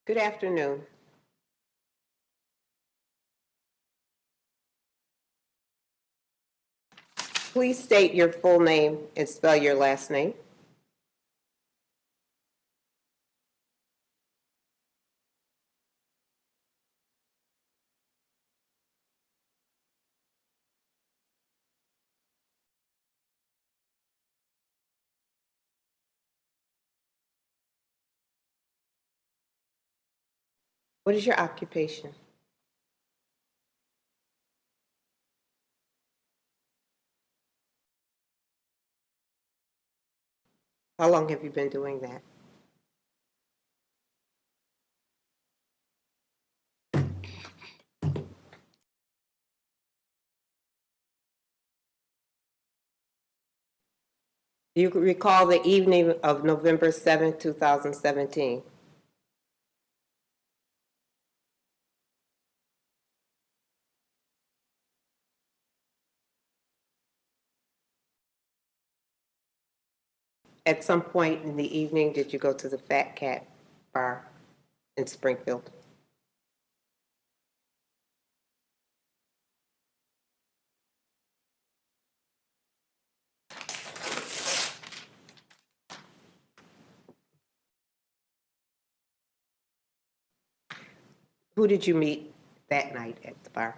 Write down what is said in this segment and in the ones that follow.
Good afternoon. Please state your full name and spell your last name. What is your occupation? How long have you been doing that? Do you recall the evening of November 7th, 2017? At some point in the evening, did you go to the Fat Cat Bar in Springfield? Who did you meet that night at the bar?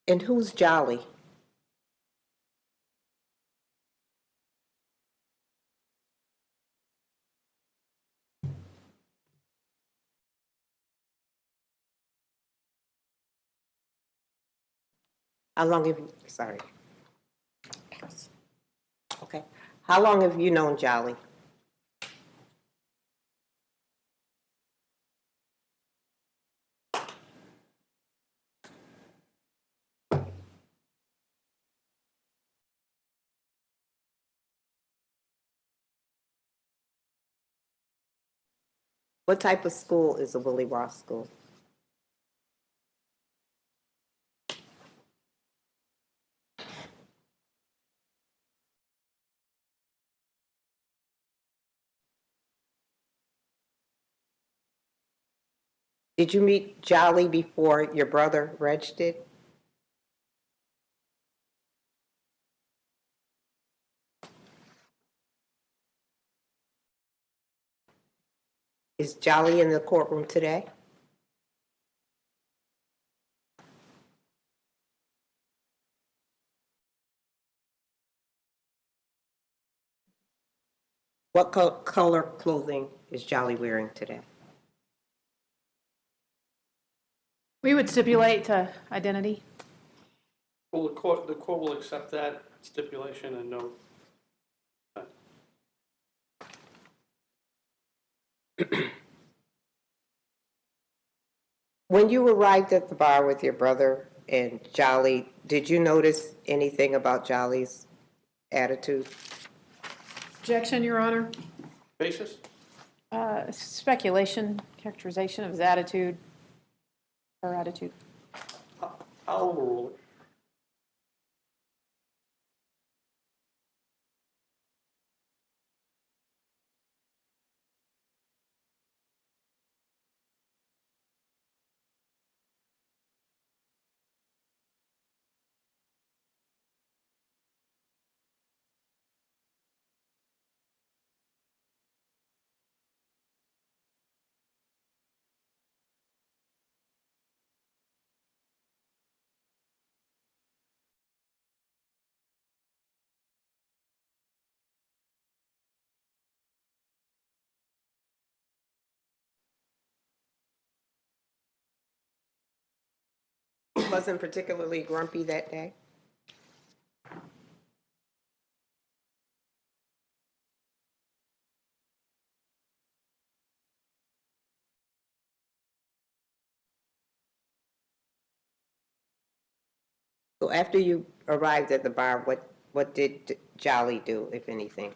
And who's Jolly? How long have you, sorry. Okay. How long have you known Jolly? What type of school is a Willie Ross school? Did you meet Jolly before your brother Reg did? Is Jolly in the courtroom today? What color clothing is Jolly wearing today? We would stipulate to identity. Well, the court will accept that stipulation and note. When you arrived at the bar with your brother and Jolly, did you notice anything about Jolly's attitude? Objection, Your Honor. Basis? Speculation, characterization of his attitude, her attitude. I'll overrule it. He wasn't particularly grumpy that day? So after you arrived at the bar, what What did Jolly do, if anything?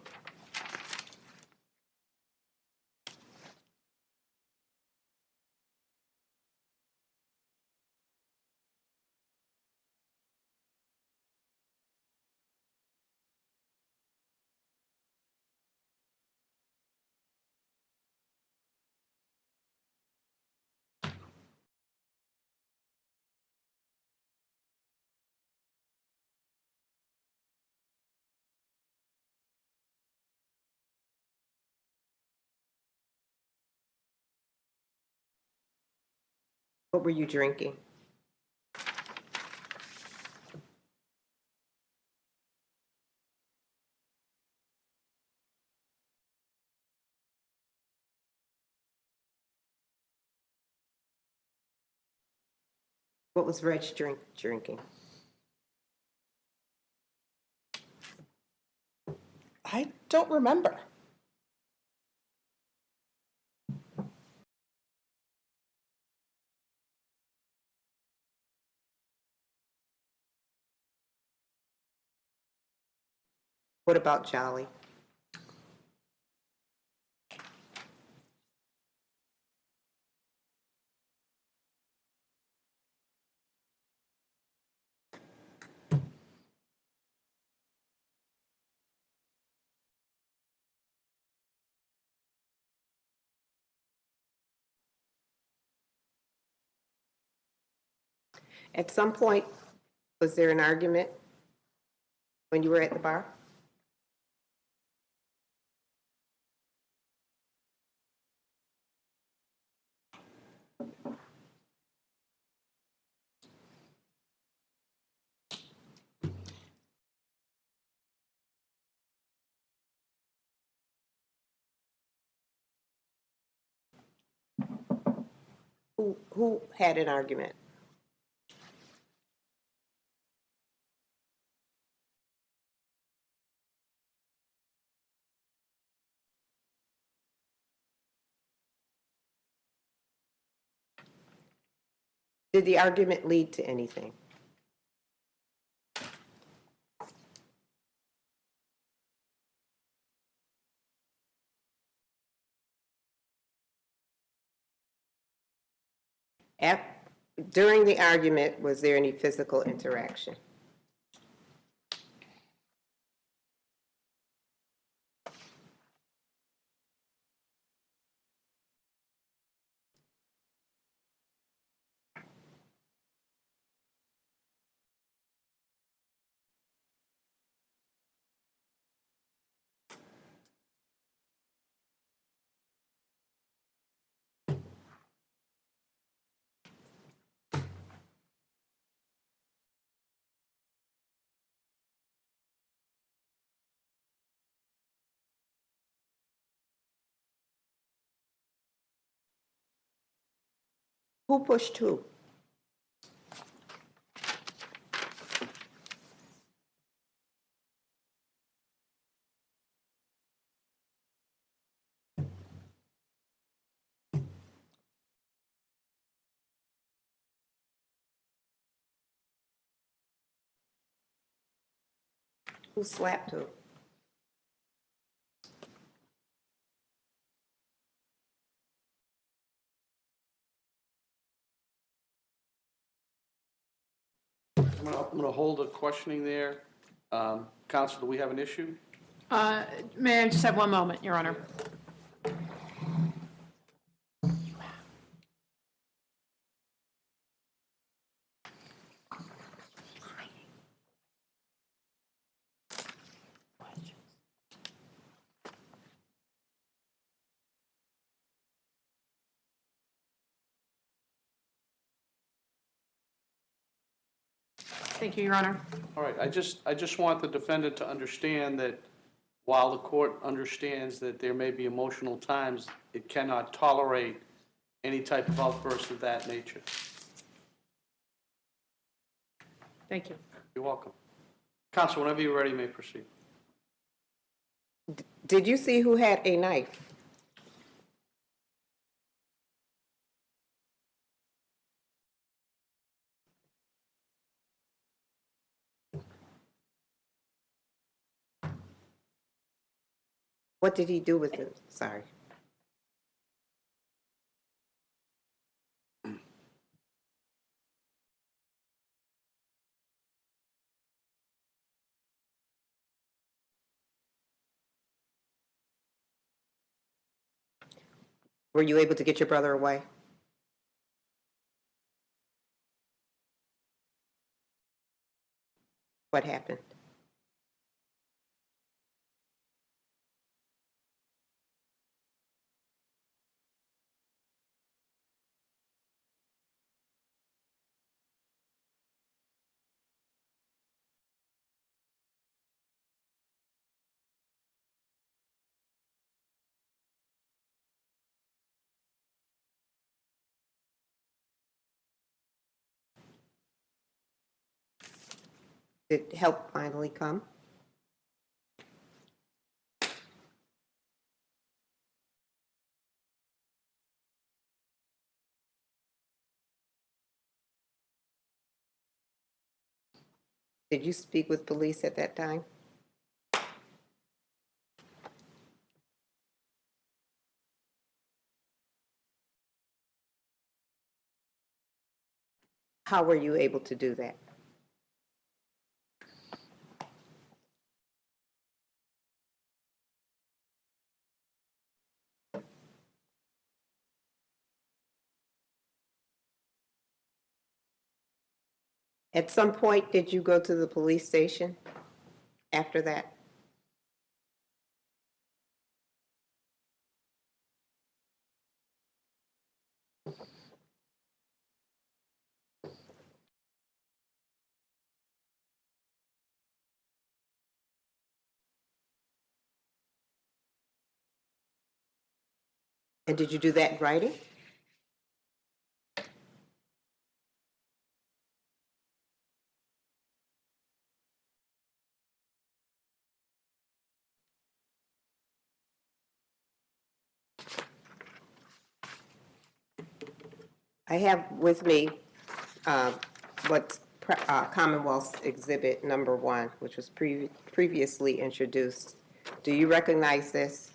What were you drinking? What was Reg drinking? I don't remember. What about Jolly? At some point, was there an argument when you were at the bar? Who had an argument? Did the argument lead to anything? At, during the argument, was there any physical interaction? Who pushed who? Who slapped who? I'm gonna hold the questioning there. Counsel, do we have an issue? May I just have one moment, Your Honor? Thank you, Your Honor. All right, I just want the defendant to understand that while the court understands that there may be emotional times, it cannot tolerate any type of outburst of that nature. Thank you. You're welcome. Counsel, whenever you're ready, you may proceed. Did you see who had a knife? What did he do with it? Sorry. Were you able to get your brother away? What happened? Did help finally come? Did you speak with police at that time? How were you able to do that? At some point, did you go to the police station after that? And did you do that in writing? I have with me what's Commonwealth's Exhibit Number 1, which was previously introduced. Do you recognize this?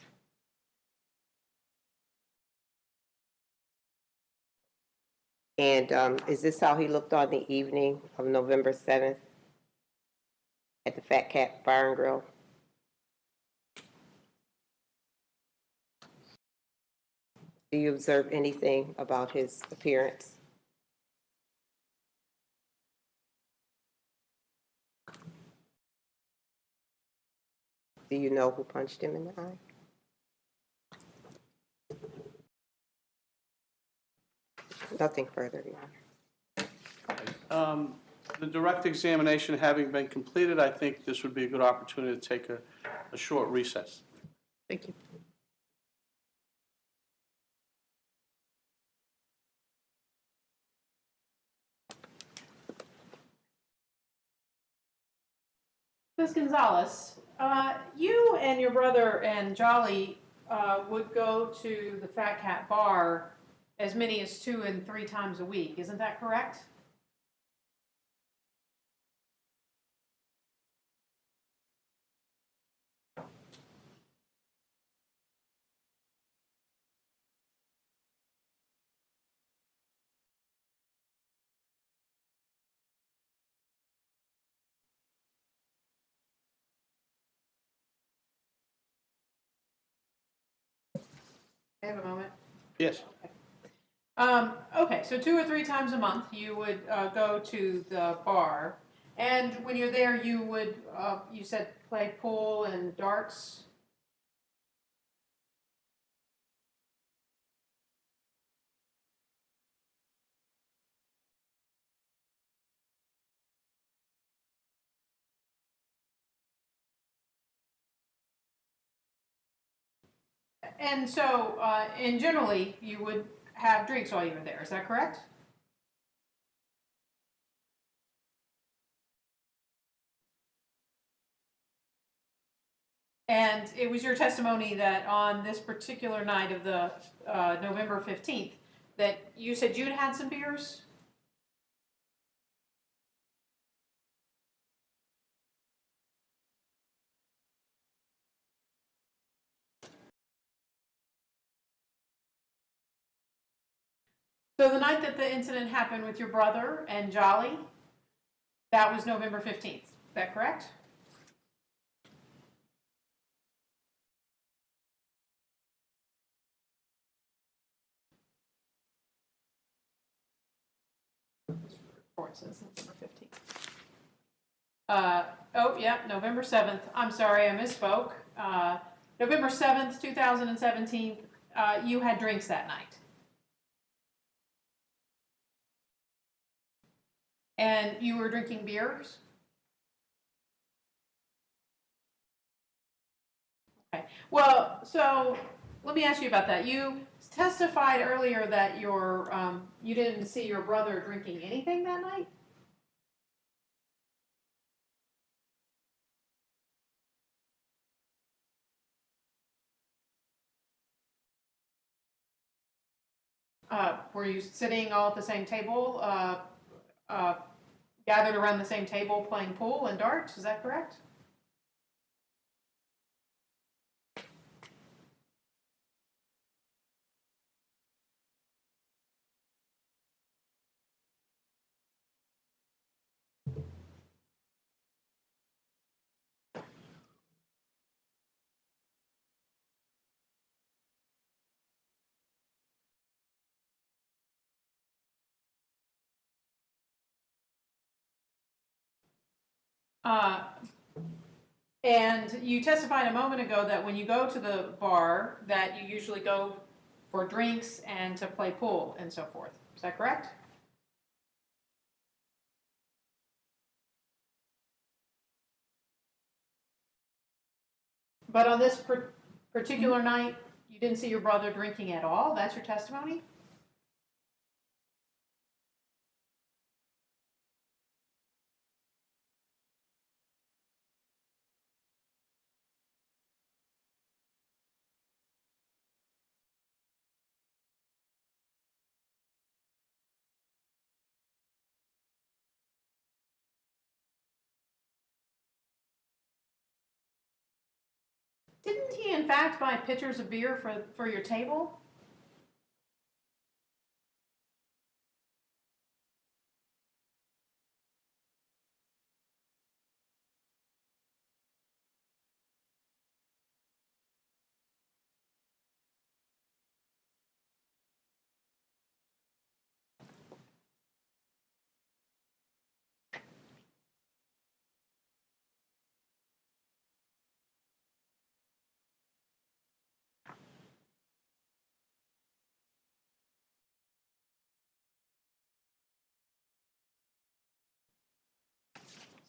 And is this how he looked on the evening of November 7th at the Fat Cat Bar and Grill? Do you observe anything about his appearance? Do you know who punched him in the eye? Nothing further, Your Honor. The direct examination having been completed, I think this would be a good opportunity to take a short recess. Thank you. Ms. Gonzalez, you and your brother and Jolly would go to the Fat Cat Bar as many as 2 and 3 times a week. Isn't that correct? I have a moment. Yes. Okay, so 2 or 3 times a month you would go to the bar, and when you're there, you would, you said, play pool and darts. And so, and generally, you would have drinks while you were there. Is that correct? And it was your testimony that on this particular night of the November 15th, that you said you'd had some beers? So the night that the incident happened with your brother and Jolly, that was November 15th. Is that correct? Report says November 15th. Oh, yeah, November 7th. I'm sorry, I misspoke. November 7th, 2017, you had drinks that night. And you were drinking beers? Okay. Well, so let me ask you about that. You testified earlier that you didn't see your brother drinking anything that night? Were you sitting all at the same table, gathered around the same table playing pool and darts? Is that correct? Uh, and you testified a moment ago that when you go to the bar, that you usually go for drinks and to play pool and so forth. Is that correct? But on this particular night, you didn't see your brother drinking at all? That's your testimony? Didn't he in fact buy pitchers of beer for your table?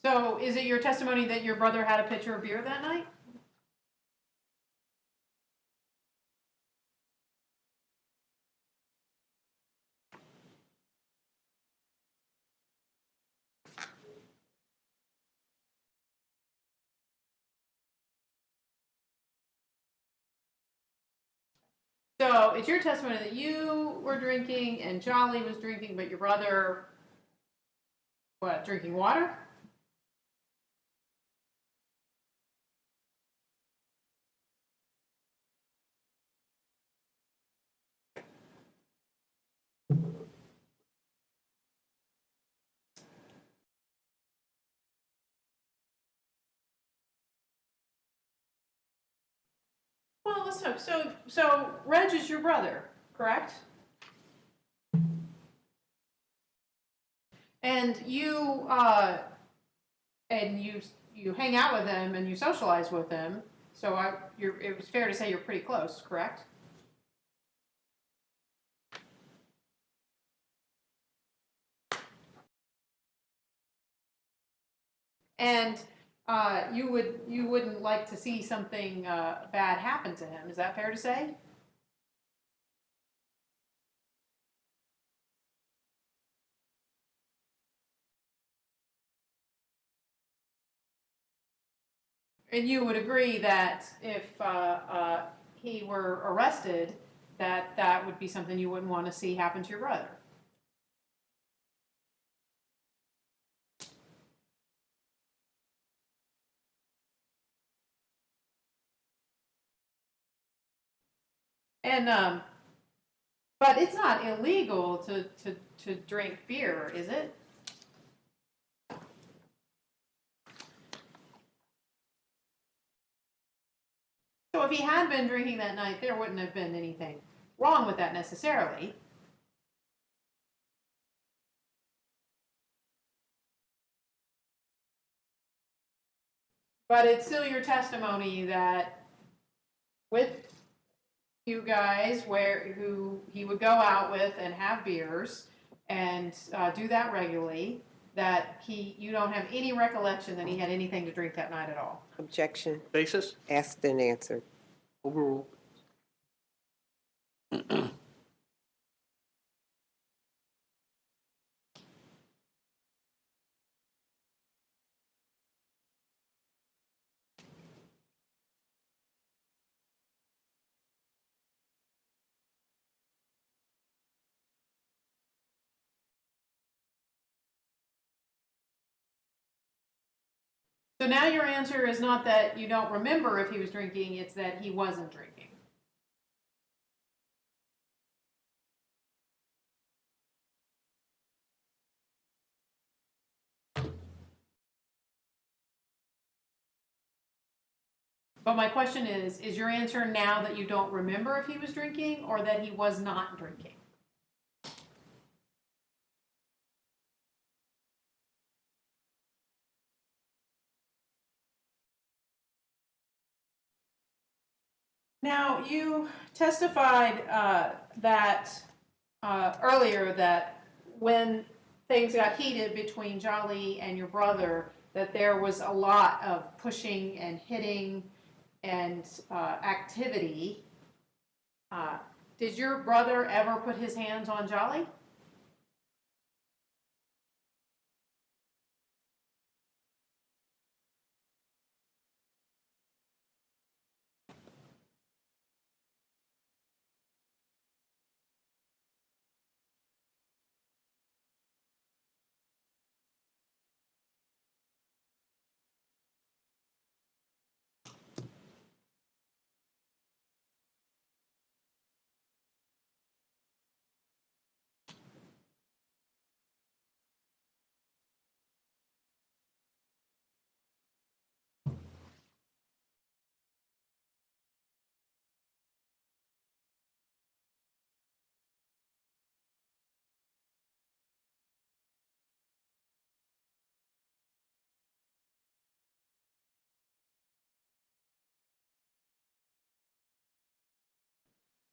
So is it your testimony that your brother had a pitcher of beer that night? So it's your testimony that you were drinking and Jolly was drinking, but your brother, what, drinking water? Well, let's hope. So Reg is your brother, correct? And you hang out with him and you socialize with him. So it was fair to say you're pretty close, correct? And you wouldn't like to see something bad happen to him. Is that fair to say? And you would agree that if he were arrested, that would be something you wouldn't want to see happen to your brother. And But it's not illegal to drink beer, is it? So if he had been drinking that night, there wouldn't have been anything wrong with that necessarily. But it's still your testimony that with you guys, who he would go out with and have beers and do that regularly, that you don't have any recollection that he had anything to drink that night at all. Objection, Basis? asked and answered. Overruled. So now your answer is not that you don't remember if he was drinking, it's that he wasn't drinking. But my question is your answer now that you don't remember if he was drinking or that he was not drinking? Now, you testified that earlier that when things got heated between Jolly and your brother, that there was a lot of pushing and hitting and activity. Did your brother ever put his hands on Jolly?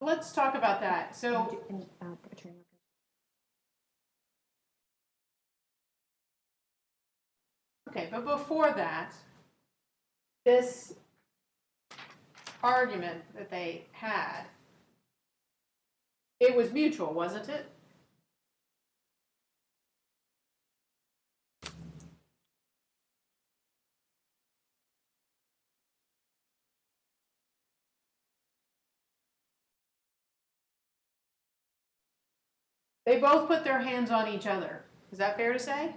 Let's talk about that. So, okay, but before that, this argument that they had, it was mutual, wasn't it? They both put their hands on each other. Is that fair to say?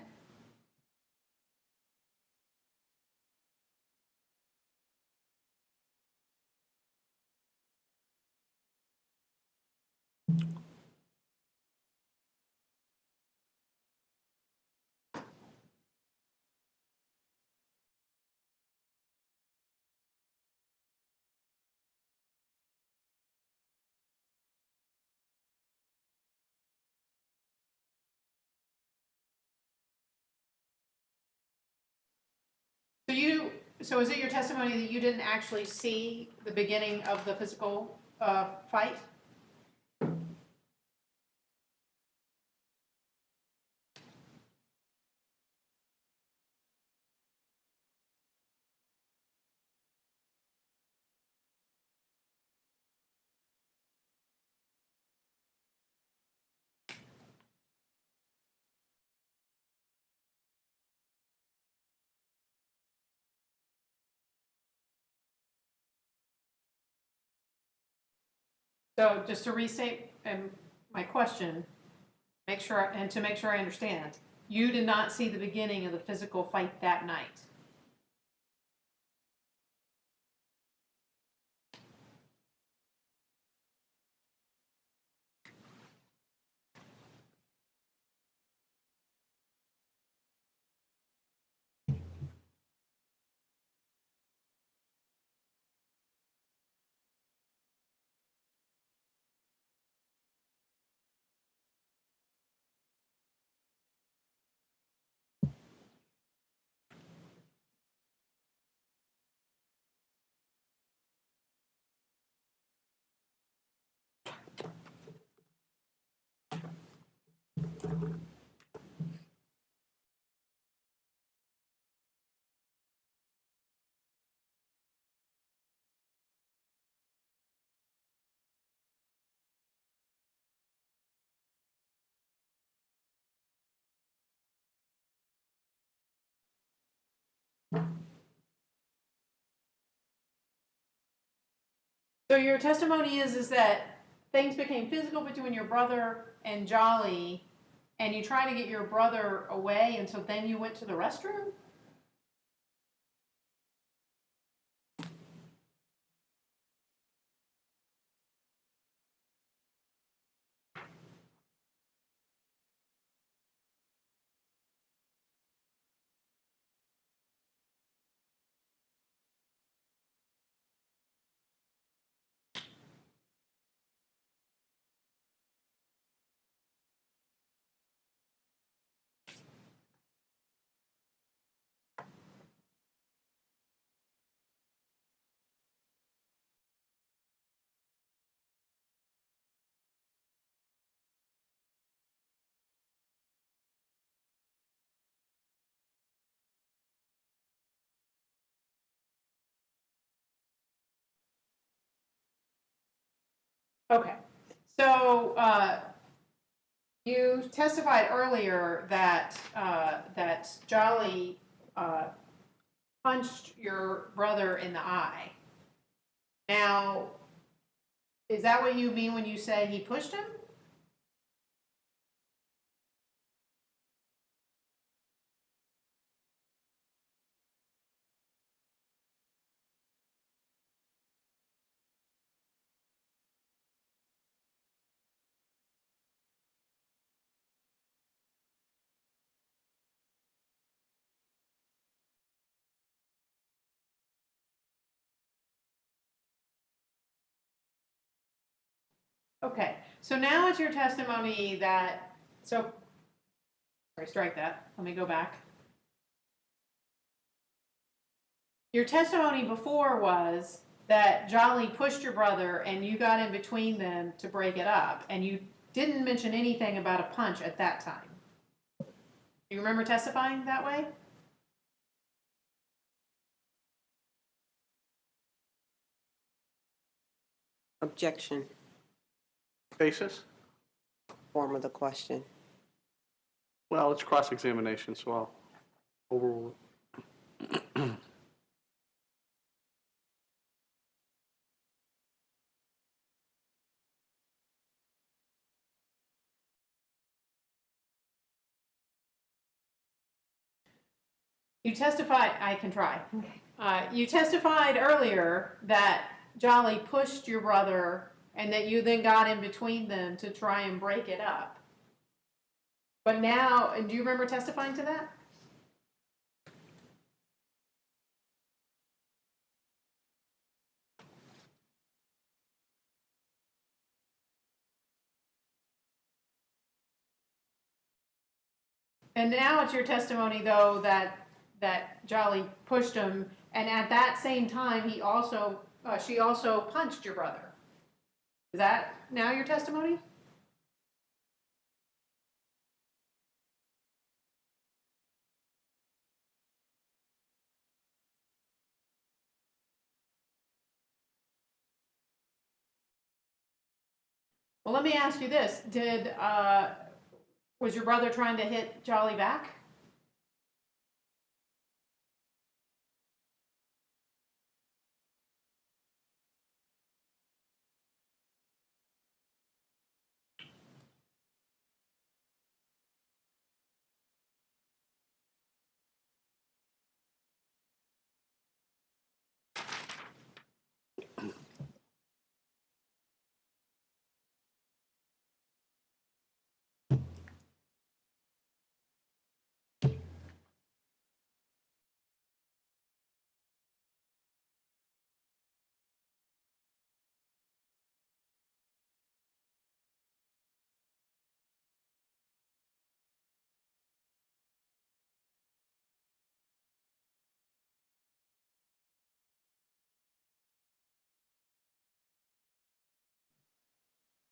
So is it your testimony that you didn't actually see the beginning of the physical fight? So just to restate my question, to make sure I understand, you did not see the beginning of the physical fight that night. So your testimony is that things became physical between your brother and Jolly, and you tried to get your brother away, and so then you went to the restroom? Okay, so you testified earlier that that Jolly punched your brother in the eye. Now, is that what you mean when you say he pushed him? Okay, so now it's your testimony that, so, sorry, strike that, let me go back. Your testimony before was that Jolly pushed your brother and you got in between them to break it up, and you didn't mention anything about a punch at that time. Do you remember testifying that way? Objection, Basis? form of the question. Well, it's cross-examination, so I'll overrule it. You testified, I can try. You testified earlier that Jolly pushed your brother and that you then got in between them to try and break it up. But now, and do you remember testifying to that? And now it's your testimony, though, that Jolly pushed him, and at that same time, she also punched your brother. Is that now your testimony? Well, let me ask you this: was your brother trying to hit Jolly back?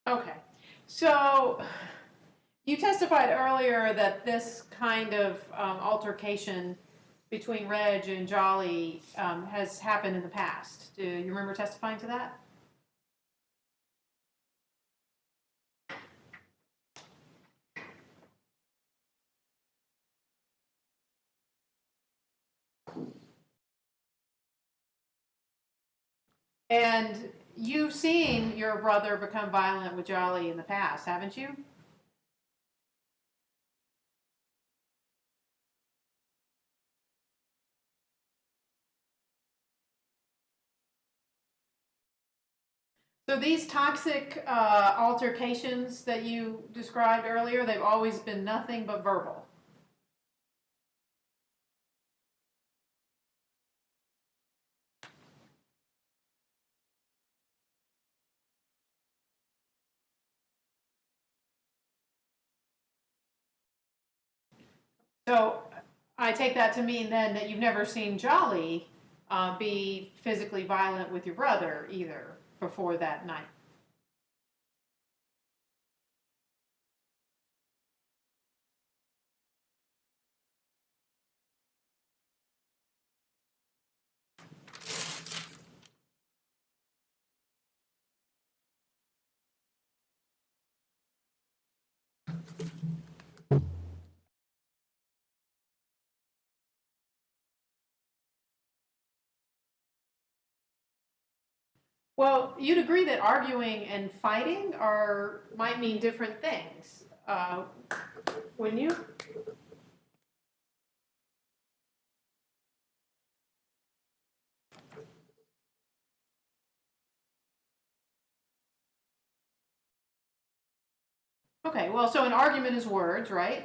Okay, so you testified earlier that this kind of altercation between Reg and Jolly has happened in the past. Do you remember testifying to that? And you've seen your brother become violent with Jolly in the past, haven't you? So these toxic altercations that you described earlier, they've always been nothing but verbal. So I take that to mean then that you've never seen Jolly be physically violent with your brother either before that night. Well, you'd agree that arguing and fighting might mean different things. When you Okay, well, so an argument is words, right?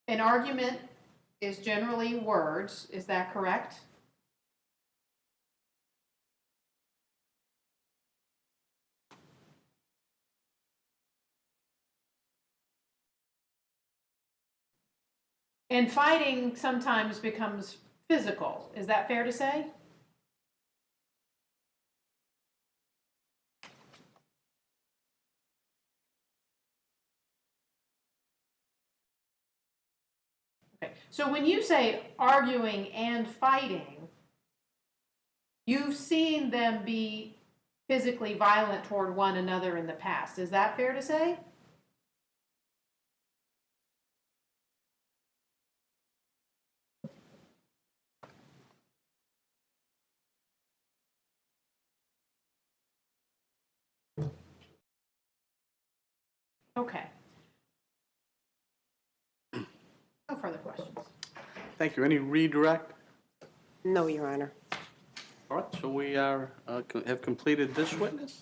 An argument is generally words, is that correct? And fighting sometimes becomes physical, is that fair to say? Okay, so when you say arguing and fighting, you've seen them be physically violent toward one another in the past, is that fair to say? Okay. No further questions. Thank you. Any redirect? No, Your Honor. All right, so we have completed this witness.